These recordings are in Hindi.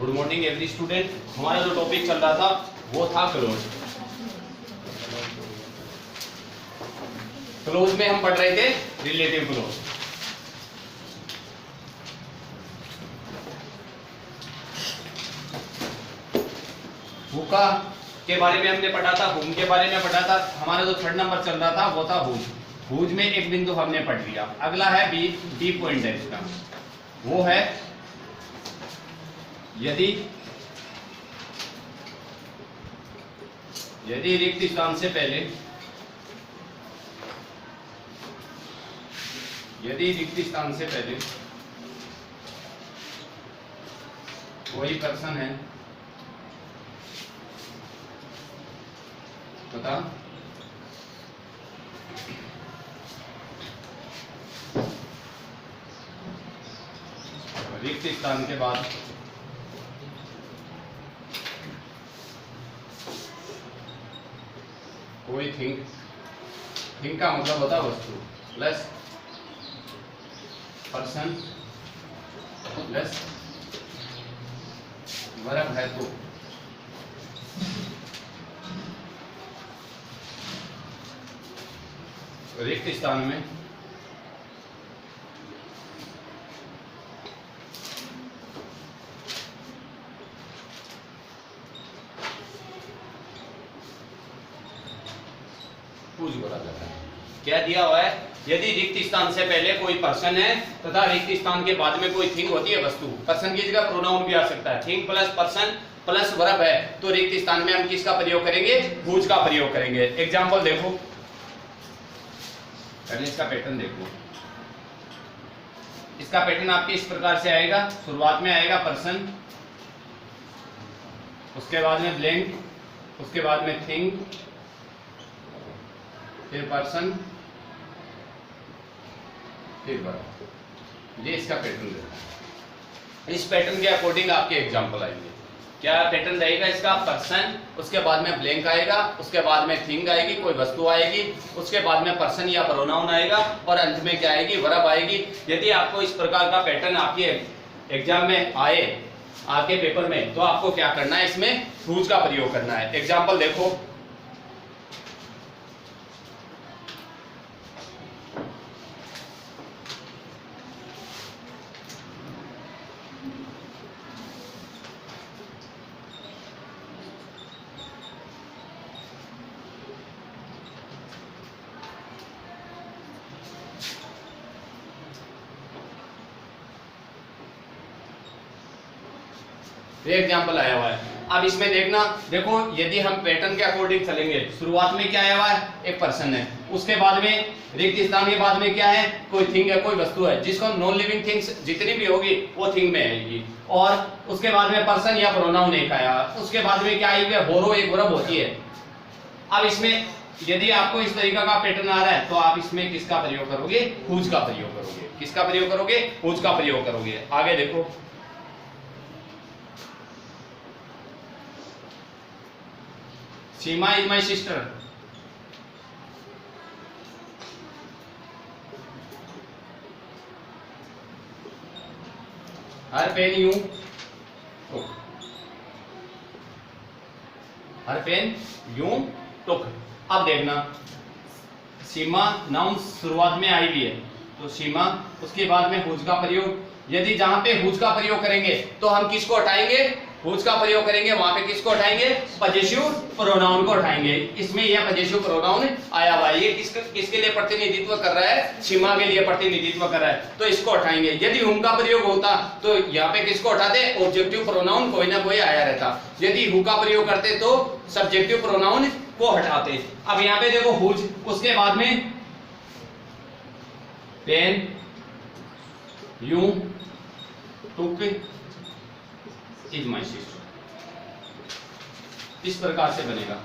Good morning every student. हमारा जो टॉपिक चल रहा था वो था क्लोज। क्लोज में हम पढ़ रहे थे रिलेटिव क्लोज। हुका के बारे में हमने पढ़ा था, हुम के बारे में पढ़ा था। हमारा जो थर्ड नंबर चल रहा था वो था हुज। हुज में एक बिंदु हमने पढ़ लिया। अगला है बी, डी पॉइंट है इसका, वो है यदि रिक्त स्थान से पहले कोई पर्सन है तथा रिक्त स्थान के बाद कोई थिंग का मतलब होता है वस्तु प्लस पर्सन प्लस वर्ब है तो रिक्त स्थान में पूछ बोला जाता है। क्या दिया हुआ है? यदि रिक्त स्थान से पहले कोई पर्सन है तथा रिक्त स्थान के बाद में कोई थिंग होती है वस्तु। पर्सन की जगह प्रोनाउन भी आ सकता है। Thing plus person plus verb है तो रिक्त स्थान में हम किसका प्रयोग करेंगे? हुज का प्रयोग करेंगे। एग्जांपल देखो, पहले इसका पैटर्न देखो। इसका पैटर्न आपके इस प्रकार से आएगा। शुरुआत में आएगा पर्सन, उसके बाद में ब्लैंक, उसके बाद में थिंग, फिर पर्सन, फिर वर्ब। ये इसका पैटर्न है। इस पैटर्न के अकॉर्डिंग आपके एग्जांपल आएंगे। क्या पैटर्न रहेगा इसका? पर्सन, उसके बाद में ब्लैंक आएगा, उसके बाद में थिंग आएगी, कोई वस्तु आएगी, उसके बाद में पर्सन या प्रोनाउन आएगा और अंत में क्या आएगी? वर्ब आएगी। यदि आपको इस प्रकार का पैटर्न आपके एग्जाम में आए, आपके पेपर में, तो आपको क्या करना है? इसमें हुज का प्रयोग करना है। एग्जाम्पल देखो, ये एग्जाम्पल आया हुआ है। अब इसमें देखना, देखो यदि हम पैटर्न के अकॉर्डिंग चलेंगे, शुरुआत में क्या आया हुआ है? एक पर्सन है, उसके बाद में रिक्त स्थान के बाद में क्या है? कोई थिंग है, कोई वस्तु है, जिसको नॉन लिविंग थिंग्स जितनी भी होगी वो थिंग में आएगी। और उसके बाद में पर्सन या प्रोनाउन एक आया, उसके बाद में क्या आएगी? होरो, एक वर्ब होती है। अब इसमें यदि आपको इस तरीका का पैटर्न आ रहा है तो आप इसमें किसका प्रयोग करोगे? हुज का प्रयोग करोगे। किसका प्रयोग करोगे? हुज का प्रयोग करोगे। आगे देखो, Seema is my sister. Her pen you took. Her pen you took. अब देखना, सीमा नाउन शुरुआत में आई भी है तो सीमा, उसके बाद में हुज का प्रयोग। यदि जहां पे हुज का प्रयोग करेंगे तो हम किसको हटाएंगे? हुज का प्रयोग करेंगे, वहां पे किसको हटाएंगे? पजेसिव प्रोनाउन को हटाएंगे। इसमें यह पजेसिव प्रोनाउन आया हुआ है, ये किसके लिए प्रतिनिधित्व कर रहा है? सीमा के लिए प्रतिनिधित्व कर रहा है, तो इसको हटाएंगे। यदि हुम का प्रयोग होता तो यहाँ पे किसको हटाते? ऑब्जेक्टिव प्रोनाउन कोई ना कोई आया रहता। यदि हु का प्रयोग करते तो सब्जेक्टिव प्रोनाउन को हटाते। अब यहाँ पे देखो हुज, उसके बाद में pen, you, took, is my sister. इस प्रकार से बनेगा।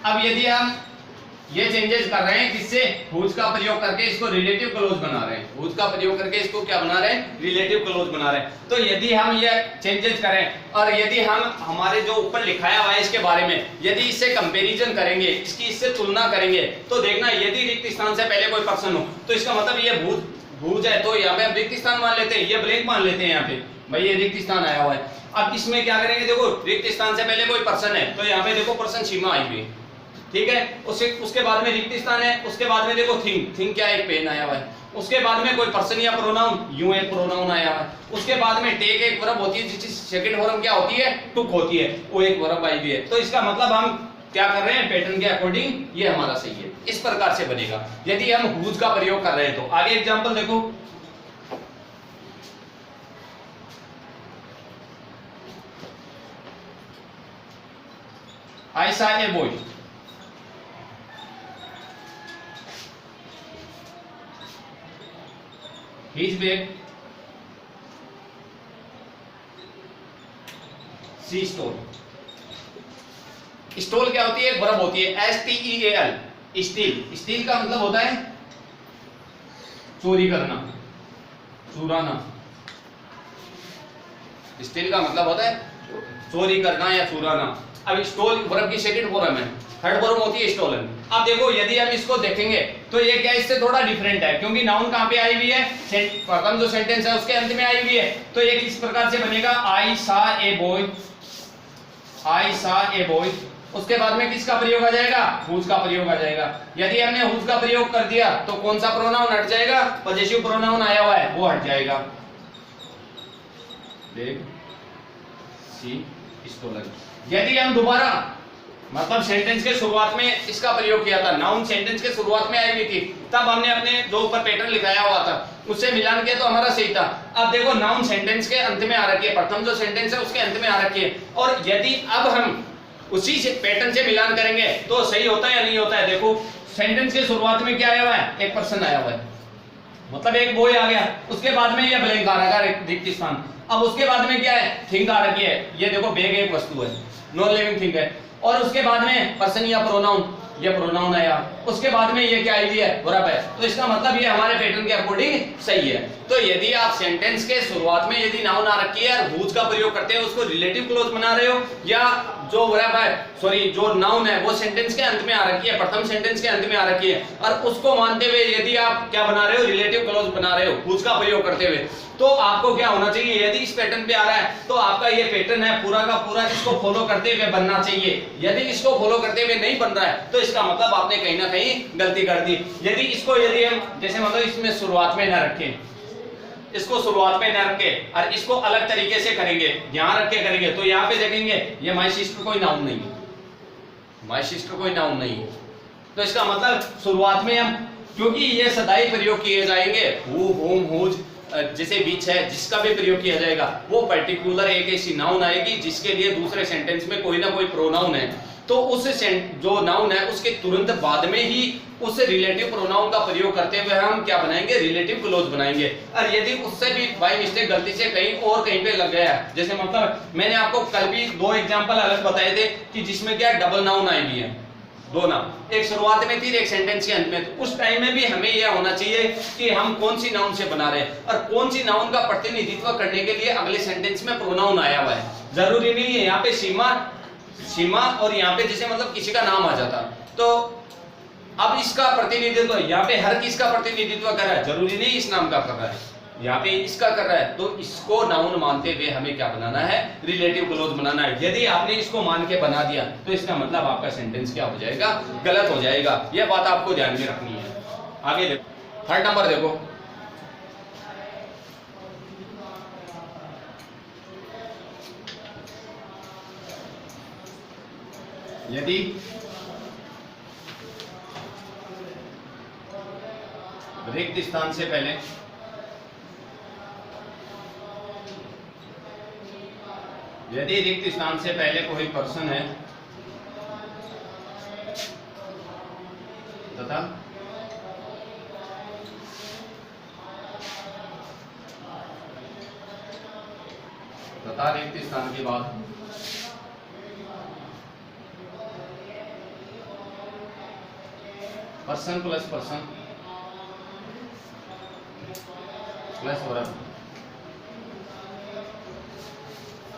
अब यदि हम ये चेंजेस कर रहे हैं किससे? हुज का प्रयोग करके इसको रिलेटिव क्लोज बना रहे हैं। हुज का प्रयोग करके इसको क्या बना रहे हैं? रिलेटिव क्लोज बना रहे हैं। तो यदि हम ये चेंजेस करें और यदि हम हमारे जो ऊपर लिखाया हुआ है इसके बारे में यदि इससे कंपैरिजन करेंगे, इससे तुलना करेंगे, तो देखना यदि रिक्त स्थान से पहले कोई पर्सन हो तो इसका मतलब ये भूज है, तो यहाँ पे हम रिक्त स्थान मान लेते हैं, ये ब्लैंक मान लेते हैं यहाँ पे। भाई ये रिक्त स्थान आया हुआ है। अब इसमें क्या करेंगे, देखो रिक्त स्थान से पहले कोई पर्सन है, तो यहाँ पे देखो पर्सन सीमा आई हुई है, ठीक है। उसके बाद में रिक्त स्थान है, उसके बाद में देखो थिंग क्या है, एक पेन आया हुआ है। उसके बाद में कोई पर्सन या प्रोनाउन, यूं एक प्रोनाउन आया हुआ है। उसके बाद में टेक एक वर्ब होती है, जिसकी सेकंड फॉर्म क्या होती है, टुक होती है, वो एक वर्ब आई हुई है। तो इसका मतलब हम क्या कर रहे हैं, पैटर्न के अकॉर्डिंग ये हमारा सही है, इस प्रकार से बनेगा यदि हम हुज का प्रयोग कर रहे हैं। तो आगे एग्जांपल देखो, I saw a boy. His bag she stole. Stole क्या होती है, एक वर्ब होती है, STEAL, स्टील। स्टील का मतलब होता है चोरी करना, चुराना। स्टील का मतलब होता है चोरी करना या चुराना। अब स्टोल वर्ब की सेकंड फॉर्म है, थर्ड फॉर्म होती है स्टोलन। अब देखो यदि हम इसको देखेंगे तो ये क्या इससे थोड़ा डिफरेंट है, क्योंकि नाउन कहां पे आई हुई है, प्रथम जो सेंटेंस है उसके अंत में आई हुई है। तो ये किस प्रकार से बनेगा, आई सा ए बॉय, आई सा ए बॉय। उसके बाद में किसका प्रयोग आ जाएगा, हुज का प्रयोग आ जाएगा। यदि हमने हुज का प्रयोग कर दिया तो कौन सा प्रोनाउन हट जाएगा, पॉजिटिव प्रोनाउन आया हुआ है वो हट जाएगा, देख सी स्टोलन। यदि हम दोबारा मतलब सेंटेंस के शुरुआत में इसका प्रयोग किया था, नाउन सेंटेंस के शुरुआत में आई हुई थी, तब हमने अपने जो ऊपर पैटर्न लिखाया हुआ था उससे मिलान किया तो हमारा सही था। अब देखो नाउन सेंटेंस के अंत में आ रखी है, प्रथम जो सेंटेंस है उसके अंत में आ रखी है, और यदि अब हम उसी से पैटर्न से मिलान करेंगे तो सही होता है या नहीं होता है। देखो सेंटेंस के शुरुआत में क्या आया हुआ है, एक पर्सन आया हुआ है, मतलब एक बॉय आ गया। उसके बाद में ये ब्लैंक आ रहा है, रिक्त स्थान। अब उसके बाद में क्या है, थिंग आ रखी है, ये देखो बैग एक वस्तु है, नॉन लिविंग थिंग है। और उसके बाद में पर्सन या प्रोनाउन, ये प्रोनाउन आया। उसके बाद में ये क्या आई हुई है, वर्ब है। तो इसका मतलब ये हमारे पैटर्न के अकॉर्डिंग सही है। तो यदि आप सेंटेंस के शुरुआत में यदि नाउन आ रखी है और हुज का प्रयोग करते हैं, उसको रिलेटिव क्लोज बना रहे हो, या जो वर्ब है सॉरी जो नाउन है वो सेंटेंस के अंत में आ रखी है, प्रथम सेंटेंस के अंत में आ रखी है, और उसको मानते हुए यदि आप क्या बना रहे हो, रिलेटिव क्लोज बना रहे हो हुज का प्रयोग करते हुए, तो आपको क्या होना चाहिए, यदि इस पैटर्न पे आ रहा है तो आपका ये पैटर्न है पूरा का पूरा इसको फॉलो करते हुए बनना चाहिए। यदि इसको फॉलो करते हुए नहीं बन रहा है तो इसका मतलब आपने कहीं ना कहीं गलती कर दी। यदि हम जैसे मतलब इसमें शुरुआत में ना रखें, इसको शुरुआत में न रखे और इसको अलग तरीके से करेंगे, यहां रख के करेंगे, तो यहाँ पे देखेंगे ये माय सिस्टर कोई नाउन नहीं है, माय सिस्टर कोई नाउन नहीं है। तो इसका मतलब शुरुआत में हम, क्योंकि ये सदाई प्रयोग किए जाएंगे, हु, होम, हुज, जैसे बीच है, जिसका भी प्रयोग किया जाएगा वो पर्टिकुलर एक ऐसी नाउन आएगी जिसके लिए दूसरे सेंटेंस में कोई ना कोई प्रोनाउन है, तो उस जो नाउन है उसके तुरंत बाद में ही उस रिलेटिव प्रोनाउन का प्रयोग करते हुए हम क्या बनाएंगे, रिलेटिव क्लोज बनाएंगे। और यदि उससे भी बाय मिस्टेक गलती से कहीं पे लग गया, जैसे मतलब मैंने आपको कल भी दो एग्जांपल अलग बताए थे कि जिसमें क्या डबल नाउन आई भी है, दो नाउन, एक शुरुआत में थी एक सेंटेंस के अंत में, तो उस टाइम में भी हमें यह होना चाहिए कि हम कौन सी नाउन से बना रहे हैं और कौन सी नाउन का प्रतिनिधित्व करने के लिए अगले सेंटेंस में प्रोनाउन आया हुआ है। जरूरी नहीं है यहाँ पे सीमा और यहाँ पे जैसे मतलब किसी का नाम आ जाता, तो अब इसका प्रतिनिधित्व यहाँ पे हर किसका प्रतिनिधित्व कर रहा है, जरूरी नहीं इस नाम का कर रहा है, यहाँ पे इसका कर रहा है, तो इसको नाउन मानते हुए हमें क्या बनाना है, रिलेटिव क्लोज बनाना है। यदि आपने इसको मान के बना दिया तो इसका मतलब आपका सेंटेंस क्या हो जाएगा, गलत हो जाएगा। यह बात आपको ध्यान में रखनी है। आगे देखो, थर्ड नंबर देखो, यदि रिक्त स्थान से पहले कोई पर्सन है तथा रिक्त स्थान के बाद पर्सन प्लस वर्ब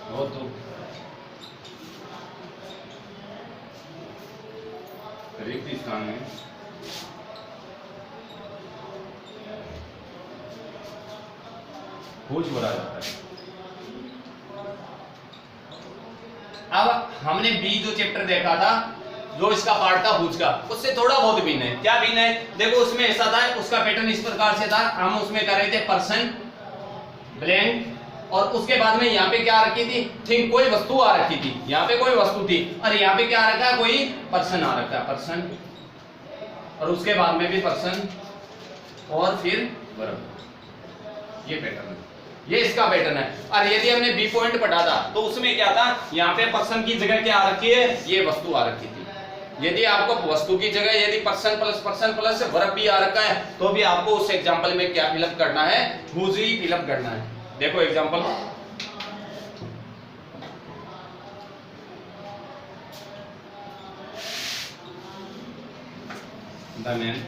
हो तो रिक्त स्थान में हुज भरा जाता है। हमने बी जो चैप्टर देखा था, जो इसका पार्ट था हुज का, उससे थोड़ा बहुत भिन्न है। क्या भिन्न है? देखो उसमें ऐसा था, उसका पैटर्न इस प्रकार से था, हम उसमें कर रहे थे पर्सन ब्लैंक, और उसके बाद में यहाँ पे क्या रखी थी, थिंग, कोई वस्तु आ रखी थी, यहाँ पे कोई वस्तु थी, और यहाँ पे क्या आ रखा है, कोई पर्सन आ रखा है, पर्सन, और उसके बाद में भी पर्सन, और फिर वर्ब। ये पैटर्न है, ये इसका पैटर्न है। और यदि हमने बी पॉइंट पढ़ा था तो उसमें क्या था, यहाँ पे पर्सन की जगह क्या आ रखी है, ये वस्तु आ रखी थी। यदि आपको वस्तु की जगह यदि पर्सन प्लस वर्ब भी आ रखा है, तो भी आपको उस एग्जांपल में क्या फिलअप करना है, हुज ही फिलअप करना है। देखो एग्जांपल, द मैन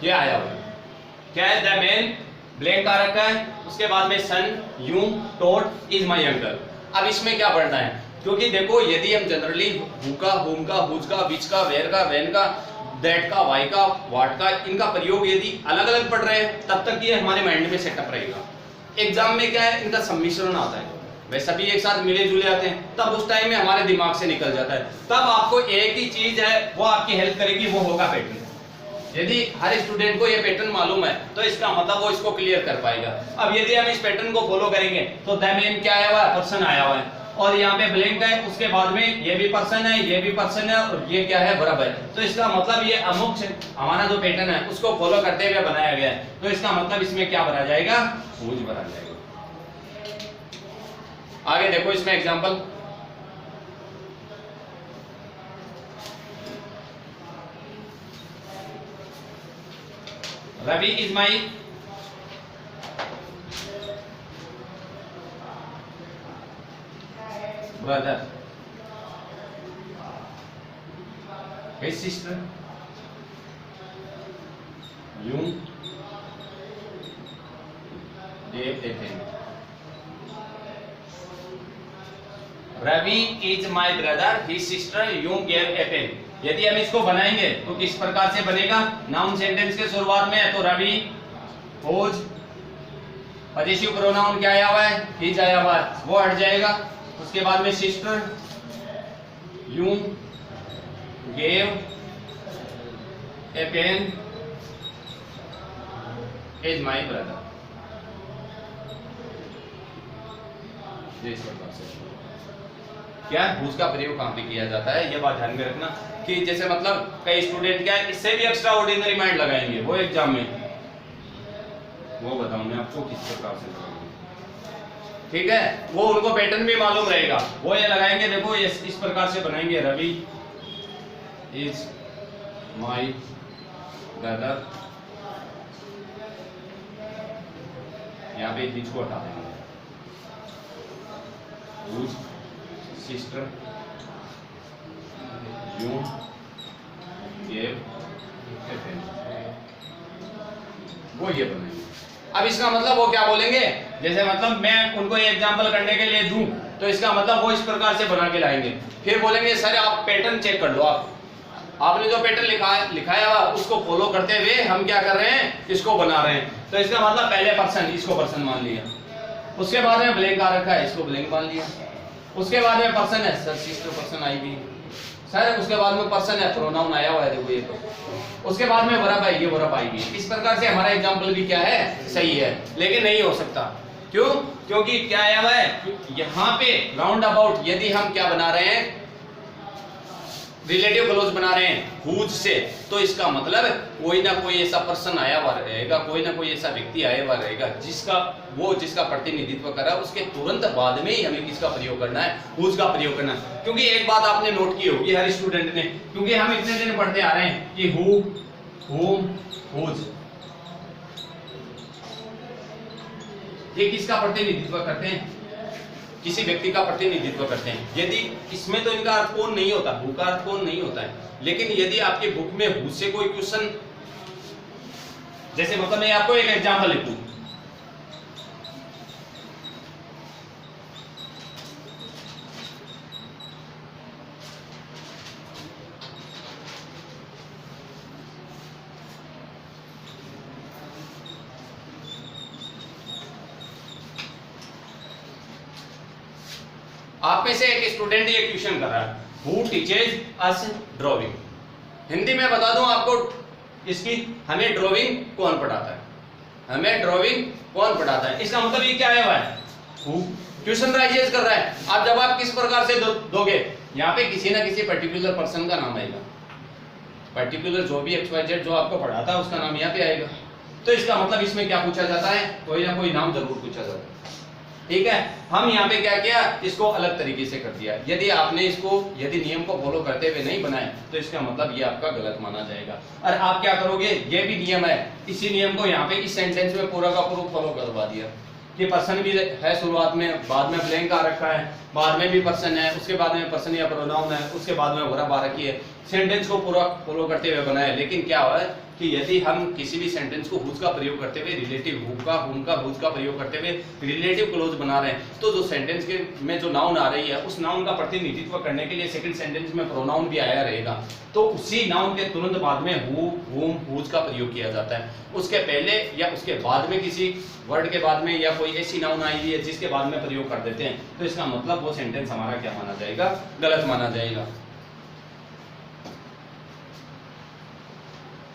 ये आया हुआ क्या है, द मैन ब्लैंक आ रखा है, उसके बाद में son, you, tot, is my uncle. अब इसमें क्या पढ़ना है, क्योंकि देखो यदि हम जनरली हु का, हुम का, हुज का, विच का, वेयर का, व्हेन का, दैट का, वाई का, व्हाट का, इनका प्रयोग यदि अलग अलग पढ़ रहे हैं तब तक ये हमारे माइंड में सेटअप रहेगा। एग्जाम में क्या है, इनका सम्मिश्रण आता है, वे सभी एक साथ मिले जुले आते हैं, तब उस टाइम में हमारे दिमाग से निकल जाता है। तब आपको एक ही चीज है वो आपकी हेल्प करेगी, वो होगा पैटर्न। यदि हर स्टूडेंट को ये पैटर्न मालूम है तो इसका मतलब वो इसको क्लियर कर पाएगा। अब यदि हम इस पैटर्न को फॉलो करेंगे तो द मैन क्या आया हुआ है, पर्सन आया हुआ है, और यहाँ पे ब्लैंक है, उसके बाद में ये भी पर्सन है, ये भी पर्सन है, और ये क्या है, वर्ब है। तो इसका मतलब ये अमुक हमारा जो पैटर्न है उसको फॉलो करते हुए बनाया गया है। तो इसका मतलब इसमें क्या भरा जाएगा, हुज भरा जाएगा। आगे देखो इसमें example, Ravi is my brother. His sister. You. They attend. Ravi is my brother. His sister. You gave a pen. यदि हम इसको बनाएंगे तो किस प्रकार से बनेगा, नाउन सेंटेंस के शुरुआत में है तो रवि, होज, पजेसिव प्रोनाउन क्या आया हुआ है, हिज आया हुआ है, वो हट जाएगा। उसके बाद में sister, you gave a pen, is my brother. इस प्रकार से क्या हुज का प्रयोग कहां पे किया जाता है, ये बात ध्यान में रखना कि जैसे मतलब कई स्टूडेंट क्या है इससे भी एक्स्ट्रा ऑर्डिनरी माइंड लगाएंगे वो एग्जाम में, वो बताऊं मैं आपको किस प्रकार से लगाएंगे, ठीक है। वो उनको पैटर्न भी मालूम रहेगा, वो ये लगाएंगे, देखो ये इस प्रकार से बनाएंगे, रवि इज माई ब्रदर, यहाँ पे हिज को हटा देंगे, whose sister, you gave a pen, वो ये बनेंगे। अब इसका मतलब वो क्या बोलेंगे, जैसे मतलब मैं उनको ये एग्जांपल करने के लिए दूं तो इसका मतलब वो इस प्रकार से बना के लाएंगे, फिर बोलेंगे सर आप पैटर्न चेक कर लो, आपने जो पैटर्न लिखाया हुआ उसको फॉलो करते हुए हम क्या कर रहे हैं, इसको बना रहे हैं। तो इसका मतलब पहले पर्सन, इसको पर्सन मान लिया, उसके बाद में ब्लैंक आ रखा है, इसको ब्लैंक मान लिया, उसके बाद में पर्सन है, सर सिस्टर पर्सन आई भी सर, उसके बाद में पर्सन है, प्रोनाउन आया हुआ है, देखो ये तो, उसके बाद में वर्ब है, ये वर्ब आई भी। इस प्रकार से हमारा एग्जांपल भी क्या है, सही है, लेकिन नहीं हो सकता, क्यों, क्योंकि क्या आया हुआ है यहाँ पे राउंड अबाउट, यदि हम क्या बना रहे हैं, रिलेटिव क्लोज बना रहे हैं हुज से, तो इसका मतलब कोई ना कोई ऐसा पर्सन आया हुआ रहेगा, कोई ना कोई ऐसा व्यक्ति आया हुआ रहेगा जिसका प्रतिनिधित्व कर रहा है, उसके तुरंत बाद में ही हमें किसका प्रयोग करना है, हुज का प्रयोग करना है। क्योंकि एक बात आपने नोट की होगी हर स्टूडेंट ने, क्योंकि हम इतने दिन पढ़ते आ रहे हैं कि हु, हुम, हुज, ये किसका प्रतिनिधित्व करते हैं, किसी व्यक्ति का प्रतिनिधित्व करते हैं। यदि इसमें तो इनका अर्थ कौन नहीं होता, हु का अर्थ कौन नहीं होता है, लेकिन यदि आपके बुक में हु से कोई क्वेश्चन, जैसे मतलब मैं आपको एक एग्जांपल लिखूं, आप में से एक स्टूडेंट ये क्वेश्चन कर रहा है, who teaches us drawing. Hindi में बता दूं आपको इसकी, हमें ड्राइंग कौन पढ़ाता है, हमें ड्राइंग कौन पढ़ाता है। इसका मतलब ये क्या आया हुआ है, हु क्वेश्चन राइजेज कर रहा है। आप जवाब किस प्रकार से दोगे, यहाँ पे किसी ना किसी पर्टिकुलर पर्सन का नाम आएगा, पर्टिकुलर जो भी XYZ जो आपको पढ़ाता है उसका नाम यहाँ पे आएगा। तो इसका मतलब इसमें क्या पूछा जाता है, कोई ना कोई नाम जरूर पूछा जाता है। ठीक है, हम यहाँ पे क्या किया, इसको अलग तरीके से कर दिया। यदि आपने इसको यदि नियम को फॉलो करते हुए नहीं बनाए तो इसका मतलब ये आपका गलत माना जाएगा। और आप क्या करोगे, ये भी नियम है, इसी नियम को यहाँ पे इस सेंटेंस में पूरा का पूरा फॉलो करवा दिया कि पर्सन भी है शुरुआत में, बाद में ब्लैंक आ रखा है, बाद में भी पर्सन है, उसके बाद में पर्सन या प्रोनाउन है, उसके बाद में वर्ब आ रखी है। सेंटेंस को पूरा फॉलो करते हुए बनाया। लेकिन क्या हुआ है कि यदि हम किसी भी सेंटेंस को हुज का प्रयोग करते हुए रिलेटिव हु का, हुम का, हुज का प्रयोग करते हुए रिलेटिव क्लोज बना रहे हैं, तो जो सेंटेंस के में जो नाउन आ रही है उस नाउन का प्रतिनिधित्व करने के लिए सेकंड सेंटेंस में प्रोनाउन भी आया रहेगा। तो उसी नाउन के तुरंत बाद में हु, हुम, हुज का प्रयोग किया जाता है। उसके पहले या उसके बाद में किसी वर्ड के बाद में या कोई ऐसी नाउन आई हुई है जिसके बाद में प्रयोग कर देते हैं, तो इसका मतलब वो सेंटेंस हमारा क्या माना जाएगा, गलत माना जाएगा।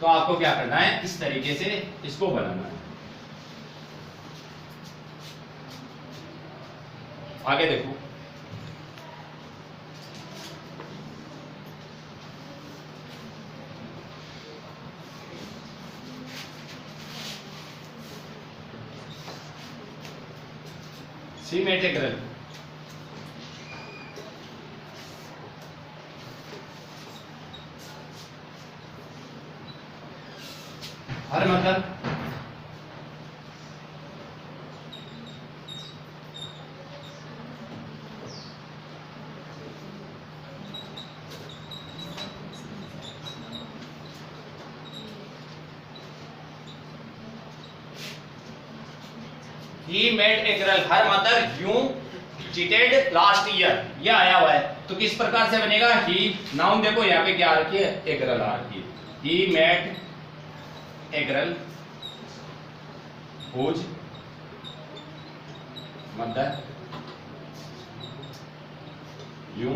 तो आपको क्या करना है, इस तरीके से इसको बनाना है। आगे देखो, सी मेट ए गर्ल, हर मतलब He met a girl, her mother you cheated last year, ये आया हुआ है। तो किस प्रकार से बनेगा, he नाउन देखो यहाँ पे क्या आ रखी है, a girl आ रखी है। He met a girl whose mother you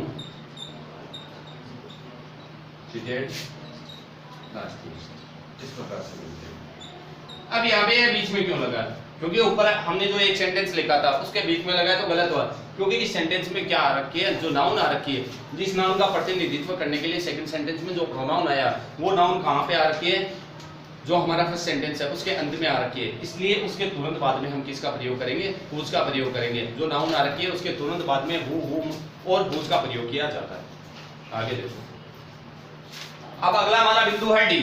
cheated last year, इस प्रकार से बोलते हैं। अब यहाँ पे बीच में क्यों लगा, क्योंकि ऊपर हमने जो एक सेंटेंस लिखा था उसके बीच में लगा है तो गलत हुआ, क्योंकि इस सेंटेंस में क्या आ रखी है, जो नाउन आ रखी है, जिस नाउन का प्रतिनिधित्व करने के लिए सेकंड सेंटेंस में जो प्रोनाउन आया वो नाउन कहाँ पे आ रखी है, जो हमारा फर्स्ट सेंटेंस है उसके अंत में आ रखी है। इसलिए उसके तुरंत बाद में हम किसका प्रयोग करेंगे, हुज का प्रयोग करेंगे। जो नाउन आ रखी है उसके तुरंत बाद में हु, हुम और हुज का प्रयोग किया जाता है। आगे देखो, अब अगला हमारा बिंदु है डी।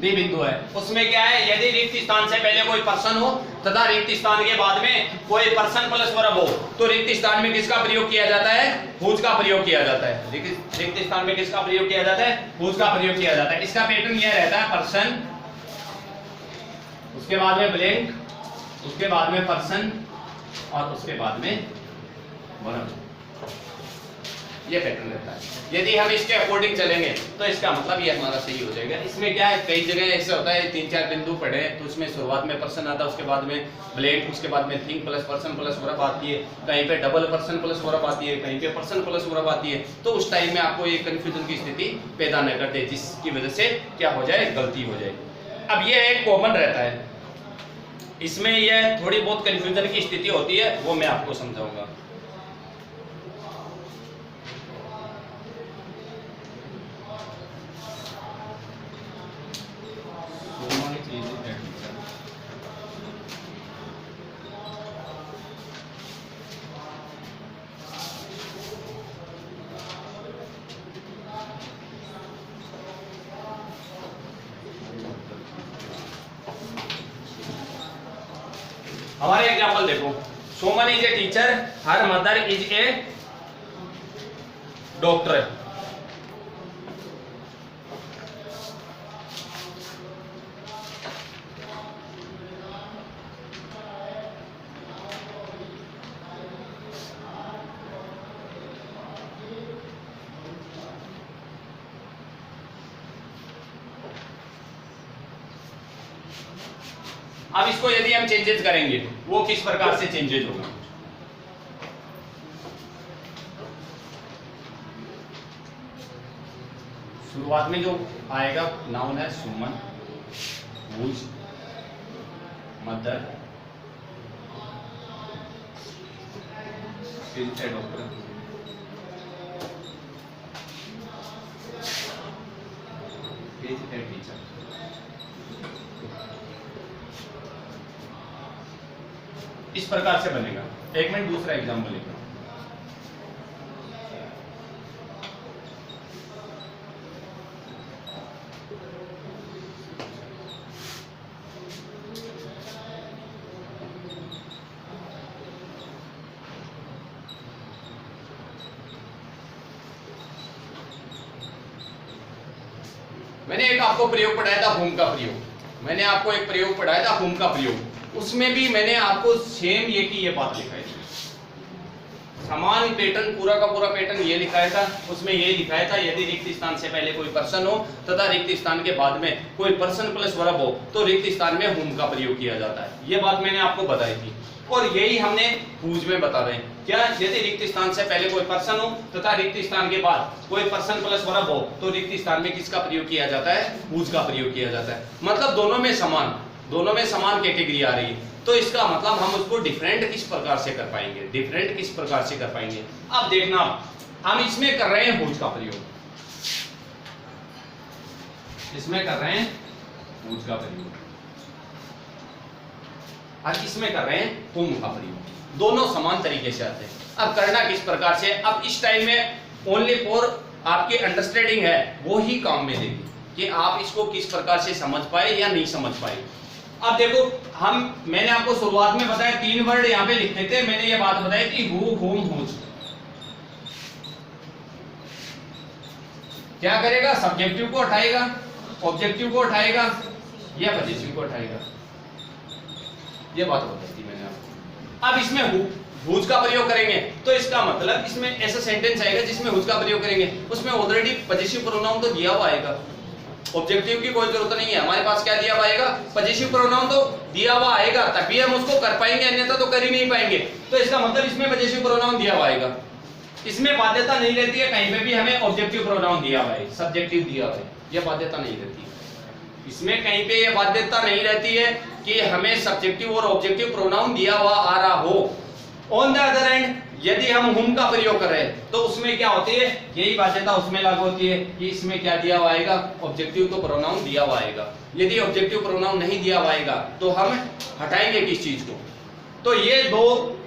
डी बिंदु है, उसमें क्या है, यदि रिक्त स्थान से पहले कोई पर्सन हो तथा रिक्त स्थान के बाद में कोई पर्सन प्लस वर्ब हो तो रिक्त स्थान में किसका प्रयोग किया जाता है, हुज का प्रयोग किया जाता है। रिक्त स्थान में किसका प्रयोग किया जाता है, हुज का प्रयोग किया जाता है। इसका पैटर्न यह रहता है, पर्सन, उसके बाद में ब्लैंक, उसके बाद में पर्सन और उसके बाद में वर्ब, ये पैटर्न रहता है। यदि हम इसके अकॉर्डिंग चलेंगे तो इसका मतलब ये हमारा सही हो जाएगा। इसमें क्या है, कई जगह ऐसा होता है 3-4 बिंदु पढ़े तो उसमें शुरुआत में पर्सन आता है, उसके बाद में ब्लैंक, उसके बाद में thing plus person plus verb आती है, कहीं पे डबल पर्सन प्लस वर्ब आती है, कहीं पे पर्सन प्लस वर्ब आती है। तो उस टाइम में आपको ये कंफ्यूजन की स्थिति पैदा न करते, जिसकी वजह से क्या हो जाए, गलती हो जाए। अब ये एक कॉमन रहता है, इसमें यह थोड़ी बहुत कंफ्यूजन की स्थिति होती है, वो मैं आपको समझाऊंगा। हमारे एग्जाम्पल देखो, Soman is a teacher, her mother is a doctor. अब इसको यदि हम चेंजेस करेंगे वो किस प्रकार से चेंजेस होगा। शुरुआत में जो आएगा नाउन है सुमन, हुज, मदर, फिर डॉक्टर, टीचर। इस प्रकार से बनेगा। एक मिनट दूसरा एग्जाम्पल लेगा। मैंने एक आपको प्रयोग पढ़ाया था होम का प्रयोग। मैंने आपको एक प्रयोग पढ़ाया था होम का प्रयोग। उसमें भी मैंने आपको सेम ये की ये बात लिखाई थी। समान पैटर्न, पूरा का पूरा पैटर्न ये लिखाया था। उसमें ये लिखाया था यदि रिक्त स्थान से पहले कोई पर्सन हो तथा रिक्त स्थान के बाद में कोई पर्सन प्लस वर्ब हो तो रिक्त स्थान में होम का प्रयोग किया जाता है। ये बात मैंने आपको बताई थी और यही हमने हुज में बता रहे हैं। क्या, यदि रिक्त स्थान से पहले कोई पर्सन हो तथा रिक्त स्थान के बाद कोई पर्सन प्लस वर्ब हो तो रिक्त स्थान में किसका प्रयोग किया जाता है? हुज का प्रयोग किया जाता है। मतलब दोनों में समान कैटेगरी आ रही है। तो इसका मतलब हम उसको डिफरेंट किस प्रकार से कर पाएंगे? डिफरेंट किस प्रकार से कर पाएंगे? अब देखना, हम इसमें कर रहे हैं हुज का प्रयोग, इसमें कर रहे हैं हुज का प्रयोग और इसमें कर रहे हैं होम का प्रयोग। दोनों समान तरीके से आते हैं। अब करना किस प्रकार से? अब इस टाइम में ओनली फॉर आपके अंडरस्टैंडिंग है, वो ही काम में देगी कि आप इसको किस प्रकार से समझ पाए या नहीं समझ पाए। अब देखो, मैंने आपको शुरुआत में बताया 3 वर्ड यहाँ पे लिखे थे। मैंने ये बात बताई कि हु, होम, हुज। क्या करेगा? सब्जेक्टिव को उठाएगा, ऑब्जेक्टिव को उठाएगा या पजेसिव को उठाएगा। ये बात बताई थी मैंने आपको। अब इसमें हुज का प्रयोग करेंगे तो इसका मतलब इसमें ऐसा सेंटेंस आएगा जिसमें हुज का प्रयोग करेंगे, उसमें ऑलरेडी पजेसिव प्रोनाउन तो दिया हुआ आएगा। ऑब्जेक्टिव की कोई जरूरत नहीं है, हमारे पास क्या दिया हुआ आएगा? पजेसिव प्रोनाउन तो दिया हुआ आएगा, तभी हम उसको कर पाएंगे, अन्यथा तो कर ही नहीं पाएंगे। तो इसका मतलब इसमें पजेसिव प्रोनाउन दिया हुआ आएगा। इसमें बाध्यता नहीं रहती है कहीं पे भी हमें ऑब्जेक्टिव प्रोनाउन दिया हुआ है, सब्जेक्टिव दिया हुआ है, यह बाध्यता नहीं रहती है। इसमें कहीं पे यह बाध्यता नहीं रहती है कि हमें सब्जेक्टिव और ऑब्जेक्टिव प्रोनाउन दिया हुआ आ रहा हो। ऑन द अदर एंड यदि हम हुम का प्रयोग कर रहे हैं तो उसमें क्या होती है? यही बाध्यता उसमें लागू होती है कि इसमें क्या दिया हुआ आएगा? ऑब्जेक्टिव तो प्रोनाउन दिया हुआ आएगा। यदि ऑब्जेक्टिव प्रोनाउन नहीं दिया हुआ आएगा तो हम हटाएंगे किस चीज को? तो ये दो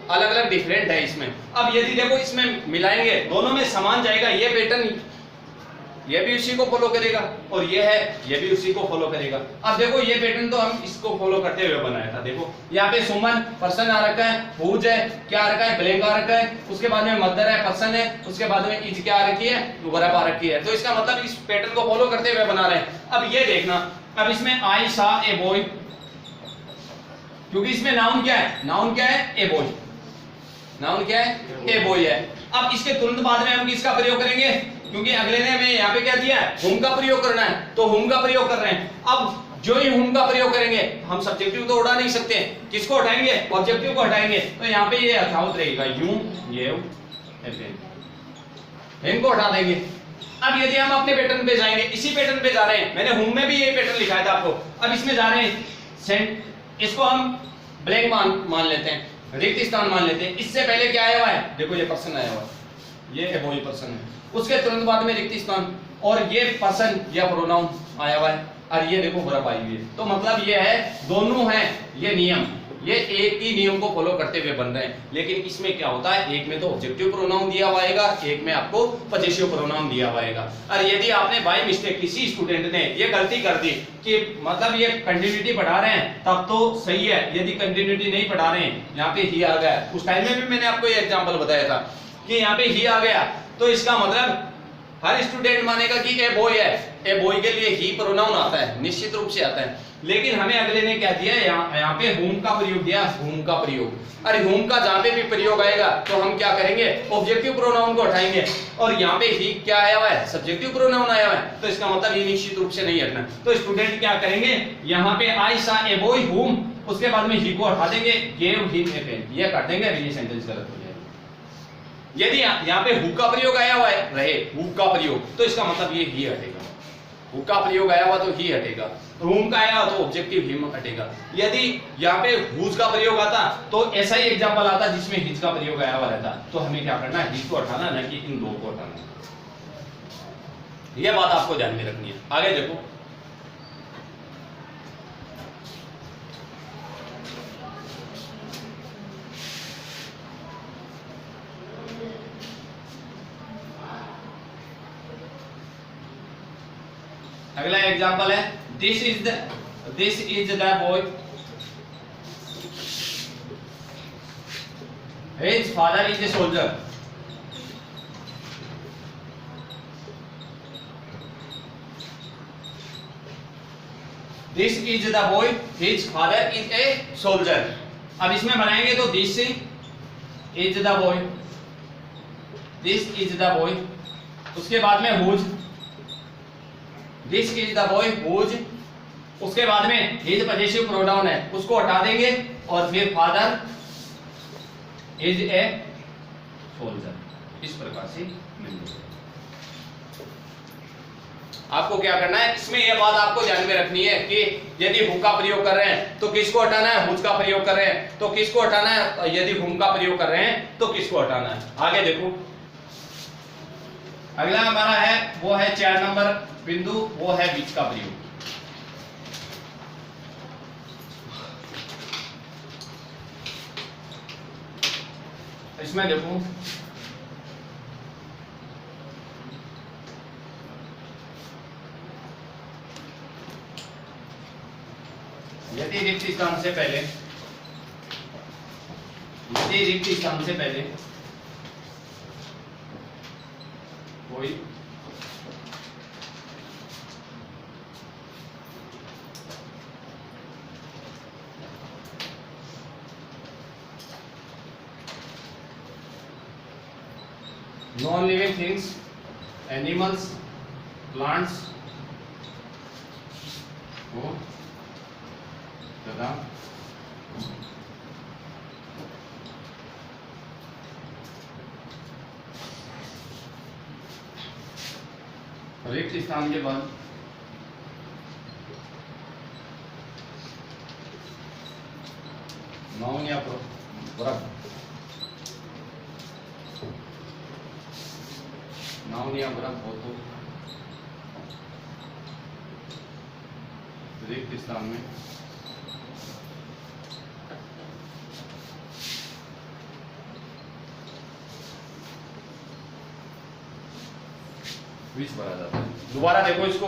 अलग अलग डिफरेंट है इसमें। अब यदि देखो इसमें मिलाएंगे, दोनों में समान जाएगा। ये पैटर्न ये भी उसी को फॉलो करेगा और ये है ये भी उसी को फॉलो करेगा। अब देखो ये पैटर्न तो हम इसको फॉलो करते हुए बनाया था। देखो यहाँ पे सुमन पर्सन आ रखा है, हुज है, क्या आ रखा है? ब्लैंक आ रखा है। उसके बाद में मदर है, पर्सन है। उसके बाद में इज क्या आ रखी है? वर्ब आ रखी है। तो इसका मतलब इस पैटर्न को फॉलो करते हुए बना रहे हैं। अब ये देखना, अब इसमें आई सा ए बॉय, क्योंकि इसमें नाउन क्या है? नाउन क्या है? A boy. नाउन क्या है? ए बॉय है। अब इसके तुरंत बाद में हम किसका प्रयोग करेंगे? क्योंकि अगले ने हमें यहाँ पे क्या दिया है? हुम का प्रयोग करना है, तो हुम का प्रयोग कर रहे हैं। अब जो ही हुम का प्रयोग करेंगे, हम सब्जेक्टिव तो उड़ा नहीं सकते, किसको हटाएंगे? ऑब्जेक्टिव को हटाएंगे। तो यहाँ पे ये यथावत रहेगा, यूं, ये, इनको हटा देंगे। अब यदि हम अपने पैटर्न पे जाएंगे, इसी पैटर्न पे जा रहे हैं, मैंने हुम में भी ये पैटर्न लिखाया था आपको। अब इसमें जा रहे हैं, इसको हम ब्लैंक मान लेते हैं, रिक्त स्थान मान लेते हैं। इससे पहले क्या आया हुआ है? देखो ये पर्सन आया हुआ है, ये है वही पर्सन है। उसके तुरंत बाद में रिक्त स्थान और ये पर्सन या प्रोनाउन आया हुआ है और ये देखो वर्ब आई हुई है। तो मतलब ये है, दोनों हैं ये नियम, ये एक ही नियम को फॉलो करते हुए बन रहे हैं। लेकिन इसमें क्या होता है? एक में तो ऑब्जेक्टिव प्रोनाउन दिया हुआ आएगा, एक में आपको पजेसिव प्रोनाउन दिया हुआ आएगा। और यदि आपने बाय मिस्टेक किसी स्टूडेंट ने ये गलती कर दी कि मतलब ये कंटिन्यूटी पढ़ा रहे हैं तब तो सही है, यदि कंटिन्यूटी नहीं पढ़ा रहे हैं, यहाँ पे ही आ गया। उस टाइम में भी मैंने आपको ये एग्जाम्पल बताया था कि यहाँ पे ही आ गया, तो इसका मतलब हर स्टूडेंट मानेगा कि ए बॉय है, ए बॉय के लिए ही प्रोनाउन आता है, निश्चित रूप से आता है। लेकिन हमें अगले ने क्या दिया? यहाँ पे हुम का प्रयोग दिया, हुम का प्रयोग। अरे हुम का जहाँ पे भी प्रयोग आएगा तो हम क्या करेंगे? ऑब्जेक्टिव प्रोनाउन को हटाएंगे। और यहाँ पे ही क्या आया हुआ है? सब्जेक्टिव प्रोनाउन आया हुआ है। तो इसका मतलब ये निश्चित रूप से नहीं हटना। तो स्टूडेंट क्या करेंगे? यहाँ पे आई सा ए बॉय हुम उसके बाद में ही को हटा देंगे, गेव हिम ए पेन, ये कर देंगे, ये सेंटेंस गलत हो जाएगा। यदि यहाँ पे हु का प्रयोग आया हुआ है रहे, हु का प्रयोग, तो इसका मतलब ये ही हटेगा। हु का प्रयोग आया हुआ तो ही हटेगा, रूम का आया तो ऑब्जेक्टिव हिम हटेगा। यदि यहाँ पे हुज का प्रयोग आता तो ऐसा ही एग्जांपल आता जिसमें हिज का प्रयोग आया हुआ रहता, तो हमें क्या करना है, हिज को हटाना, न कि इन दो को हटाना। यह बात आपको ध्यान में रखनी है। आगे देखो, अगला एग्जांपल है, this is the boy, his father is a soldier. This is the boy, his father is a soldier. अब इसमें बनाएंगे तो this is the boy, this is the boy, उसके बाद में whose, this is the boy whose, उसके बाद में हिज पजेसिव प्रोनाउन है, उसको हटा देंगे और फिर फादर इज ए सोल्जर। इस प्रकार से मिल जाएगा। आपको क्या करना है, इसमें यह बात आपको ध्यान में रखनी है कि यदि हु का प्रयोग कर रहे हैं तो किसको हटाना है, हुज का प्रयोग कर रहे हैं तो किसको हटाना है, यदि हुम का प्रयोग कर रहे हैं तो किसको हटाना है। आगे देखो, अगला हमारा है वो है 4 नंबर बिंदु, वो है बीच का प्रयोग। इसमें देखो, यदि रिक्त स्थान से पहले, यदि रिक्त स्थान से पहले कोई non living things, animals, plants को तथा रिक्त स्थान के बाद नाउन या वर्ब, नाउन या वर्ब हो तो रिक्त स्थान में विच भरा जाता है। दोबारा देखो इसको,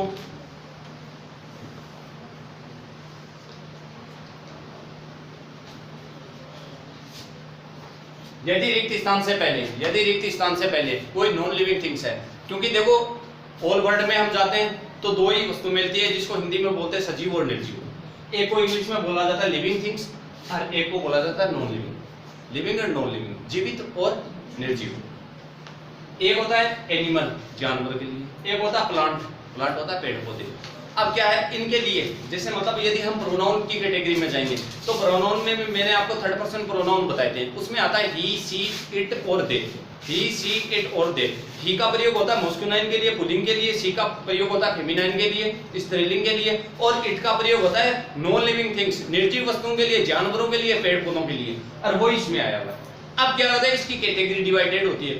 यदि रिक्त स्थान से पहले, यदि रिक्त स्थान से पहले कोई नॉन लिविंग थिंग्स है, क्योंकि देखो ऑल वर्ल्ड में हम जाते हैं तो दो ही वस्तु मिलती है जिसको हिंदी में बोलते हैं सजीव और निर्जीव। एक को इंग्लिश में बोला जाता है लिविंग थिंग्स और एक को बोला जाता है नॉन लिविंग, लिविंग और नॉन लिविंग, जीवित और निर्जीव। एक होता है एनिमल, जानवर के लिए, एक होता है प्लांट, प्लांट होता है पेड़ पौधे। अब क्या है इनके लिए, जैसे मतलब यदि हम प्रोनाउन की कैटेगरी में जाएंगे तो प्रोनाउन में भी मैंने आपको 3rd पर्सन प्रोनाउन बताए थे, उसमें आता है ही, सी, इट और दे। ही, सी, इट और दे। ही का प्रयोग होता है मस्कुलाइन के लिए, पुल्लिंग के लिए, सी का प्रयोग होता है फेमिनाइन के लिए, स्त्रीलिंग के लिए, और इट का प्रयोग होता है नॉन लिविंग थिंग्स, निर्जीव वस्तुओं के लिए, जानवरों के लिए, पेड़ पौधों के लिए, और वो इसमें आया हुआ है। अब क्या होता है, इसकी कैटेगरी डिवाइडेड होती है।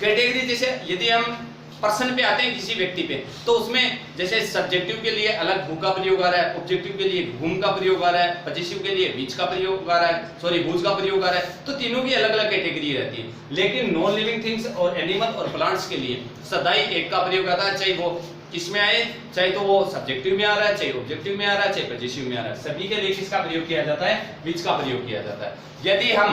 कैटेगरी जैसे यदि हम पर्सन पे आते हैं किसी व्यक्ति पे, तो उसमें जैसे सब्जेक्टिव के लिए अलग हु का प्रयोग आ रहा है, ऑब्जेक्टिव के लिए हुम का प्रयोग आ रहा है, पजेसिव के लिए विच का प्रयोग आ रहा है, सॉरी हुज का प्रयोग आ रहा है, तो तीनों की अलग अलग कैटेगरी रहती है। लेकिन नॉन लिविंग थिंग्स और एनिमल और प्लांट्स के लिए सदाई एक का प्रयोग आता है, चाहे वो किसमें आए, चाहे तो वो सब्जेक्टिव में आ रहा है, चाहे ऑब्जेक्टिव में आ रहा है, चाहे पजेसिव में आ रहा है, सभी के लिए किसका प्रयोग किया जाता है, विच का प्रयोग किया जाता है। यदि हम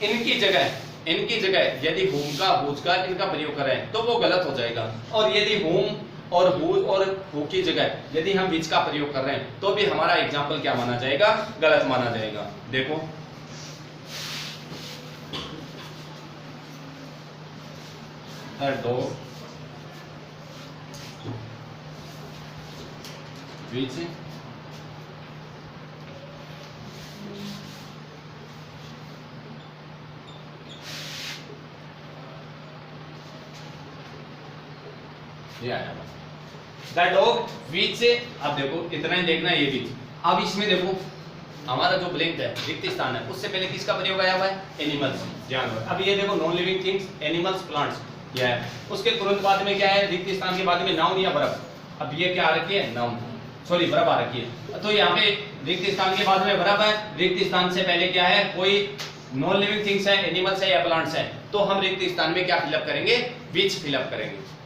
इनकी जगह यदि हुम का हुज का इनका प्रयोग करें तो वो गलत हो जाएगा, और यदि हुम और हुज और हु की जगह यदि हम विच का प्रयोग कर रहे हैं तो भी हमारा एग्जाम्पल क्या माना जाएगा, गलत माना जाएगा। देखो डॉग, विच ये आया द डॉग विच, अब देखो इतना ही देखना है ये भी। अब इसमें देखो हमारा जो ब्लैंक है रिक्त स्थान है, उससे पहले किसका प्रयोग आया हुआ है? एनिमल्स, जानवर। अब ये देखो non living things, animals, plants, ये है। उसके तुरंत बाद में क्या है? रिक्त स्थान के बाद में नाउन या वर्ब। अब ये क्या आ रखी है? नाउन, सॉरी वर्ब आ रखी है। तो यहाँ पे रिक्त स्थान के बाद में वर्ब है, रिक्त स्थान से पहले क्या है? कोई नॉन लिविंग थिंग्स है, एनिमल्स है या प्लांट्स है, तो हम रिक्त स्थान में क्या फिलअप करेंगे? विच फिलअप करेंगे।